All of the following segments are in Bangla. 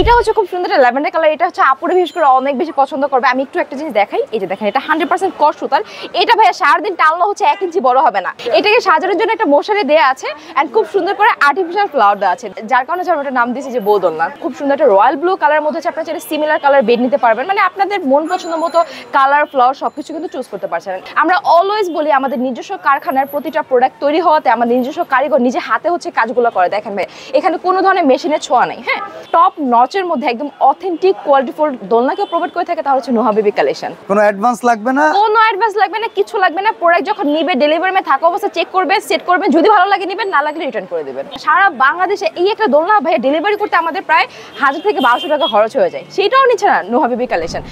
এটা হচ্ছে খুব সুন্দর একটা ল্যাভেন্ডার কালার। এটা হচ্ছে আপুরে বিশেষ করে অনেক বেশি পছন্দ করবে। আমি একটু একটা জিনিস দেখাই, এই যে দেখেন এটা 100% কস সুতার। এটা ভাইয়া সারাদিন টানলো হচ্ছে 1 ইঞ্চি বড় হবে না। এটাকে সাজানোর জন্য একটা মশারি দেয়া আছে এন্ড খুব সুন্দর করে আর্টিফিশিয়াল ফ্লাওয়ার দেওয়া আছে, যার কারণে আমরা এটা নাম দিয়েছি যে বৌদোলনা। খুব সুন্দর একটা রয়্যাল ব্লু কালারের মধ্যে আপনারা চাইলে সিমিলার কালার বেড নিতে পারবেন, মানে আপনাদের মন পছন্দ মতো কালার ফ্লাওয়ার সবকিছু কিন্তু চুজ করতে পারছেন। আমরা অলওয়েজ বলি আমাদের নিজস্ব কারখানার প্রতিটা প্রোডাক্ট তৈরি হওয়াতে আমাদের নিজস্ব কারিগর নিজে হাতে হচ্ছে কাজগুলো করে। দেখেন ভাই এখানে কোনো ধরনের মেশিনের ছোঁয়া নেই। হ্যাঁ, টপ নচের মধ্যে একদম অথেন্টিক কোয়ালিটিফুল দোলনাকে প্রোভাইড করে থাকে, তাহলে হচ্ছে নোহা বেবি কালেকশন। কোনো অ্যাডভান্স লাগবে না, কোনো অ্যাডভান্স লাগবে না, কিছু লাগবে না। প্রোডাক্ট যখন নিবে ডেলিভারি মে থাকা অবস্থা চেক করবে, সেট করবেন, যদি ভালো লাগে নেবেন, না লাগলে রিটার্ন করে দিবেন। সারা বাংলাদেশে এই একটা দোলনা ভাই ডেলিভারি করতে আমাদের প্রায় 1000 থেকে 1200 টাকা খরচ হয়ে যায়, সেটাও নিচ্ছে না নোহা বেবি কালেকশন।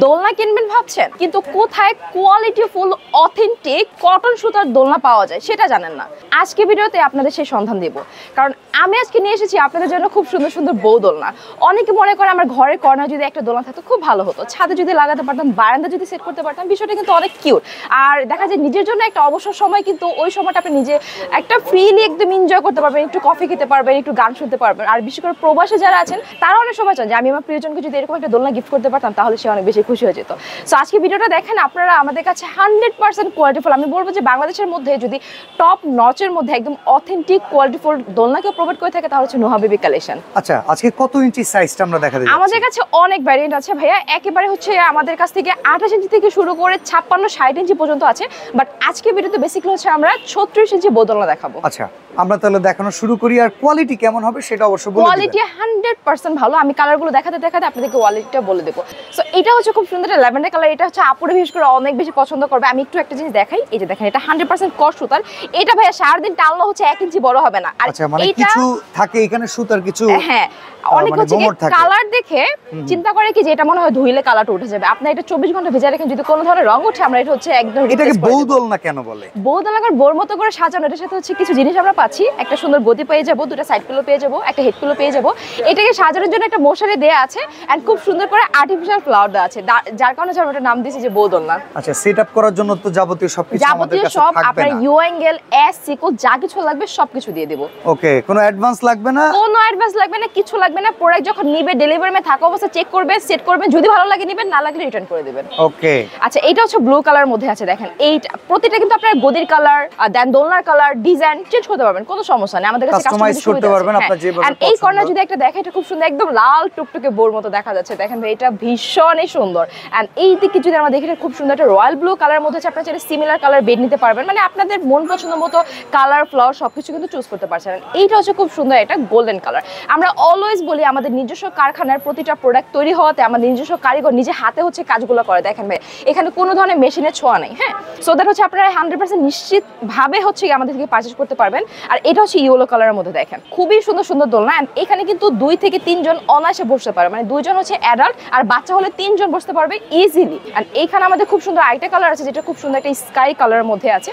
দোলনা কিনবেন ভাবছেন, কিন্তু কোথায় কোয়ালিটিফুল অথেন্টিক কটন সুতার দোলনা পাওয়া যায় সেটা জানেন না। আজকে ভিডিওতে আপনাদের সেই সন্ধান দেব, কারণ আমি আজকে নিয়ে এসেছি আপনাদের জন্য খুব সুন্দর সুন্দর বউ দোলনা। অনেকে মনে করে আমার ঘরের কর্নার যদি একটা দোলনা থাকতো খুব ভালো হতো, ছাদে যদি লাগাতে পারতাম, বারান্দা যদি সেট করতে পারতাম, বিষয়টা কিন্তু অনেক কিউট। আর দেখা যায় নিজের জন্য একটা অবসর সময়, কিন্তু ওই সময়টা আপনি নিজে একটা ফ্রিলি একদম এনজয় করতে পারবেন, একটু কফি খেতে পারবেন, একটু গান শুনতে পারবেন। আর বিশেষ করে প্রবাসে যারা আছেন তারা অনেক সময় চান যে আমি আমার প্রিয়জনকে যদি এরকম একটা দোলনা গিফট করতে পারতাম, তাহলে সে অনেক বেশি খুশি হয়ে যেত। সো আজকে ভিডিওটা দেখেন আপনারা আমাদের কাছে 100% কোয়ালিটিফুল, আমি বলবো যে বাংলাদেশের মধ্যে যদি টপ নচের মধ্যে একদম অথেন্টিক কোয়ালিটিফুল দোলনাকে প্রোভাইড করে থাকে, তাহলে হচ্ছে নোহা বেবি কালেকশন। আচ্ছা আজকে কত ইঞ্চি সাইজটা আমরা দেখা দিই? আমাদের কাছে অনেক ভ্যারিয়েন্ট আছে ভাইয়া, একেবারে হচ্ছে আমাদের কাছ থেকে 28 ইঞ্চি থেকে শুরু করে 56-60 ইঞ্চি পর্যন্ত আছে, বাট আজকে ভিডিওতে বেসিক্যালি হচ্ছে আমরা 36 ইঞ্চি দোলনা দেখাবো। আচ্ছা আমরা তাহলে দেখানো শুরু করি, আর কোয়ালিটি কেমন হবে সেটা অবশ্যই বলে দিবেন। কোয়ালিটি 100% ভালো। আমি কালারগুলো দেখাতে দেখাতে আপনাদেরকে কোয়ালিটিটা বলে দেবো। সো এটা হচ্ছে খুব সুন্দর একটা ল্যাভেন্ডার কালার। এটা হচ্ছে আপুরে বিশেষ করে অনেক বেশি পছন্দ করবে। আমি একটু একটা জিনিস দেখাই, এই যে দেখেন এটা 100% কস সুতার। এটা ভাইয়া সারাদিন টানলো হচ্ছে 1 ইঞ্চি বড় হবে না। আর আচ্ছা মানে কিছু থাকে এখানে সুতার কিছু, হ্যাঁ অনেক হচ্ছে কালার দেখে চিন্তা করে কি যে এটা মনে হয় ধুইলে কালারটা উঠে যাবে। আপনি এটা 24 ঘন্টা ভিজা রাখেন, যদি কোনো ধরনের রং ওঠে আমরা এটা হচ্ছে একদম। এটাকে বউ দোলনা কেন বলে? বউ দোলনার বোর মতো করে সাজানো। এটার সাথে হচ্ছে কিছু জিনিস আমরা পাচ্ছি, একটা সুন্দর গদি পেয়ে যাবো, দুটো সাইড পিলো পেয়ে যাবো, একটা হেড পিলো পেয়ে যাবো। এটাকে সাজানোর জন্য একটা মশারি দেয়া আছে এন্ড খুব সুন্দর করে আর্টিফিশিয়াল ফ্লাওয়ার দেওয়া আছে, যার কারণে আমরা এটা নাম দিয়েছি যে বউ দোলনা। আচ্ছা সেটআপ করার জন্য তো যাবতীয় সবকিছু আমাদের কাছে থাকবে না? আপনার ইউ অ্যাঙ্গেল এস সিকল যা কিছু লাগবে সবকিছু দিয়ে দেব। ওকে, কোনো অ্যাডভান্স লাগবে না? কোনো অ্যাডভান্স লাগবে না, কিছু লাগবে না। প্রোডাক্ট যখন নিবে ডেলিভারি মে থাকা অবস্থা চেক করবে, সেট করবেন, যদি ভালো লাগে নেবেন, না লাগলে রিটার্ন করে দিবেন। ওকে আচ্ছা এটা হচ্ছে ব্লু কালার মধ্যে আছে, দেখেন এইটা প্রতিটা কিন্তু আপনার গদির কালার আর দেন দোলনার কালার ডিজাইন চেঞ্জ করতে পারবেন, কোনো সমস্যা নেই। আমাদের কাছে কাস্টমাইজ করতে পারবেন আপনার যেভাবে পছন্দ। এই কর্নার যদি একটা দেখেন, এটা খুব সুন্দর একদম লাল টুকটুকে বোর মতো দেখা যাচ্ছে। দেখেন ভাই এটা ভীষণই সুন্দর। এন্ড এই দিকে যদি আমরা দেখি এটা খুব সুন্দর একটা রয়্যাল ব্লু কালার মধ্যে আছে, আপনারা চাইলে সিমিলার কালার বেড নিতে পারবেন, মানে আপনাদের মন পছন্দ মতো কালার ফ্লাওয়ার সবকিছু কিন্তু চুজ করতে পারছেন। এইটা হচ্ছে খুব সুন্দর একটা গোল্ডেন কালার। আমরা অলওয়েজ বলি আমাদের নিজস্ব কারখানার প্রতিটা প্রোডাক্ট তৈরি হওয়াতে আমাদের নিজস্ব কারিগর নিজে হাতে হচ্ছে কাজগুলো করে। দেখেন ভাই এখানে কোনো ধরনের মেশিনের ছোঁয়া নেই। হ্যাঁ, সো দ্যাট হচ্ছে আপনারা 100% নিশ্চিত ভাবে হচ্ছে আমাদের থেকে পারচেজ করতে পারবেন। আর এটা হচ্ছে ইয়েলো কালারের মধ্যে, দেখেন খুবই সুন্দর সুন্দর দোলনা। এখানে কিন্তু 2 থেকে 3 জন অনায়াসে বসতে পারে, মানে 2 জন হচ্ছে অ্যাডাল্ট আর বাচ্চা হলে 3 জন বসতে পারবে ইজিলি। আর এইখানে আমাদের খুব সুন্দর আরেকটা কালার আছে, যেটা খুব সুন্দর একটা স্কাই কালারের মধ্যে আছে।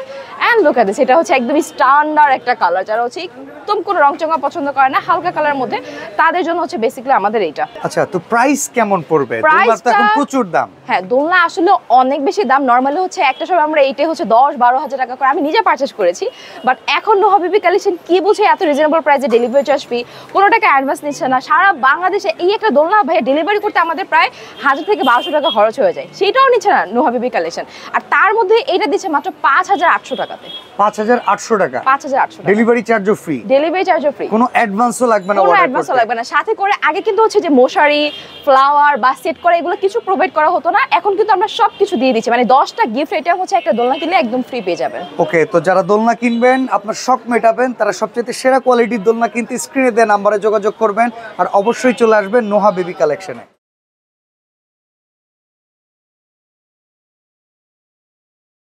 এন্ড লুক এট দিস, এটা হচ্ছে একদম স্ট্যান্ডার্ড একটা কালার। যারা হচ্ছে একদম কোনো রংচঙা পছন্দ করে না, হালকা কালারের মধ্যে, তাদের জন্য হচ্ছে বেসিক্যালি আমাদের এইটা। আচ্ছা তো প্রাইস কেমন পড়বে? দোলনার তো এখন প্রচুর দাম। হ্যাঁ দোলনা আসলে অনেক বেশি দাম। নরমালি হচ্ছে একটা সময় আমরা এইটা হচ্ছে 10-12 হাজার টাকা করে আমি নিজে পারচেজ করেছি, বাট এখন নোহা বেবি কালেকশন কি বুঝে এত রিজনেবল প্রাইসে ডেলিভারি চার্জ ফি, কোনো টাকা অ্যাডভান্স নিচ্ছে না। সারা বাংলাদেশে এই একটা দোলনা ভাই ডেলিভারি করতে আমাদের প্রায় 1000 থেকে 1200 টাকা খরচ হয়ে যায়, সেটাও নিচ্ছে না নোহা বেবি কালেকশন। আর তার মধ্যে এটা দিচ্ছে মাত্র 5800 টাকাতে। 5800 টাকা? 5800 টাকা। ডেলিভারি চার্জও ফ্রি? ডেলিভারি চার্জও ফ্রি, কোনো অ্যাডভান্সও লাগবে না? কোনো অ্যাডভান্সও লাগবে না। সাথে করে আগে কিন্তু হচ্ছে যে মশারি ফ্লাওয়ার বা সেট করা এগুলো কিছু প্রোভাইড করা হতো না, এখন কিন্তু আমরা সবকিছু দিয়ে দিচ্ছি, মানে 10টা গিফট আইটেম হচ্ছে একটা দোলনা কিনলে একদম ফ্রি পেয়ে যাবেন। ওকে, তো যারা দোলনা কিনবেন আপনার শখ মেটাবেন, তারা সবচেয়ে সেরা কোয়ালিটির দোলনা কিনতে স্ক্রিনে দেওয়া নাম্বারে যোগাযোগ করবেন, আর অবশ্যই চলে আসবেন নোহা বেবি কালেকশনে।